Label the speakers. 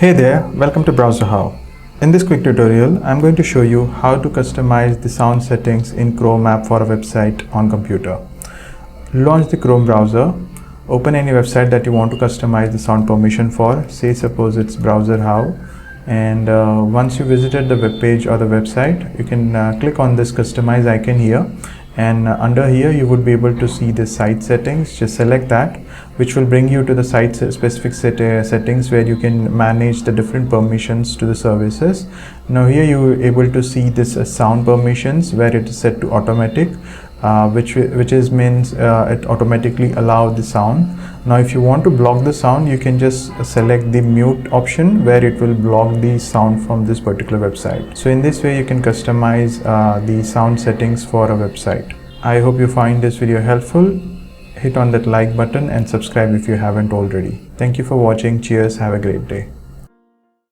Speaker 1: Hey there, welcome to BrowserHow. In this quick tutorial, I'm going to show you how to customize the sound settings in Chrome app for a website on computer. Launch the Chrome browser, open any website that you want to customize the sound permission for. Say suppose it's BrowserHow, and once you visited the web page or the website, you can click on this customize icon here, and under here you would be able to see the site settings. Just select that, which will bring you to the site specific settings where you can manage the different permissions to the services. Now here you are able to see this sound permissions where it is set to automatic, which means it automatically allows the sound. Now if you want to block the sound, you can just select the mute option where it will block the sound from this particular website. So in this way you can customize the sound settings for a website. I hope you find this video helpful. Hit on that like button and subscribe if you haven't already. Thank you for watching. Cheers. Have a great day.